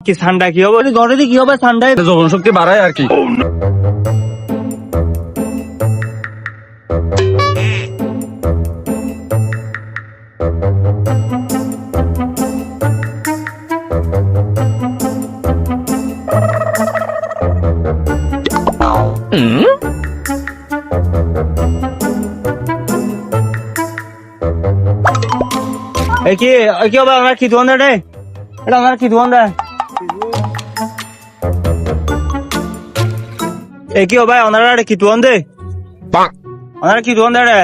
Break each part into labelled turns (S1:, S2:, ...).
S1: কি ঠান্ডা কি হবে ঘরে দিয়ে কি হবে ঠান্ডায়
S2: যৌবন শক্তি বাড়ায় আর কি।
S1: কি কি হবে আমার কি ধোন রে এটা আমার কি ধোন রে কি হবে ওনারা কি ধোন দে ওনারা কি ধোন রে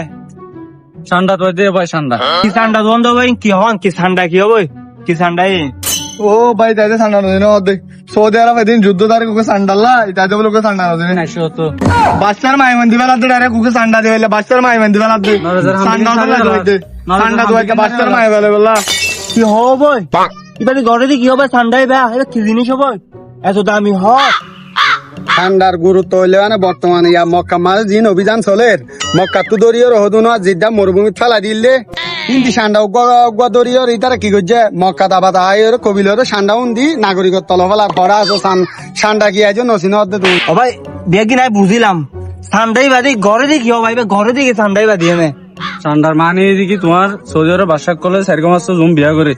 S2: ঠান্ডা তো দিয়ে ভাই ঠান্ডা
S1: কি ঠান্ডা ধোন দে ভাই কি হন কি ঠান্ডা কি হবে কি ঠান্ডাই
S3: ও ভাই তাইতে ঠান্ডা নদী না অর্ধেক সৌদি আরব এদিন যুদ্ধ তারে কুকে ঠান্ডাল্লা তাইতে বলে ঠান্ডা নদী না বাচ্চার মাই মন্দি বেলা ডাইরেক্ট কুকে ঠান্ডা দিবে বাচ্চার মাই মন্দি বেলা ঠান্ডা দোয়াইতে বাচ্চার মাই বেলা বলা
S1: কি হবে এবারে ঘরে দিয়ে কি হবে ঠান্ডায় বা এটা কি জিনিস হবে এত দামি হয়
S3: ঠান্ডার গুরুত্ব হইলে মানে বর্তমানে ইয়া মক্কা মাঝে দিন অভিযান চলে মক্কা তো দরিয়র হদুন জিদ্দা মরুভূমিত ফেলা দিলে কিন্তু ঠান্ডা উগ্র দরিয়র ইতারা কি করছে মক্কা দাবাত আয়ের কবিলর ঠান্ডা উন্দি নাগরিকর তলফলা ভরা আছো ঠান্ডা কি আজ নসিন হতে তুমি
S1: ও ভাই বিয়ে কি নাই বুঝিলাম ঠান্ডাই বাদি ঘরে দিয়ে কি হবে ভাই ঘরে দিয়ে ঠান্ডাই বাদি এনে
S2: ঠান্ডার মানে কি তোমার সৌদি আরব বাসাক করলে 4 মাস জুম বিয়া করে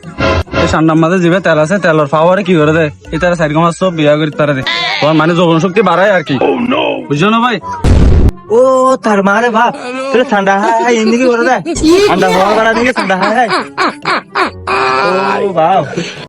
S2: এই ঠান্ডার মাঝে জিবে তেল আছে তেলের পাওয়ারে কি করে দেয় এই তারা 4 মাস বিয়া করে তারা দেয় তোমার মানে যৌবন শক্তি বাড়ায় আর কি বুঝছো না ভাই
S1: ও তার মানে ভাব তোর ঠান্ডা হাই এমনি কি করে দেয় ঠান্ডা হওয়া বাড়া দিকে ঠান্ডা হাই ও বাপ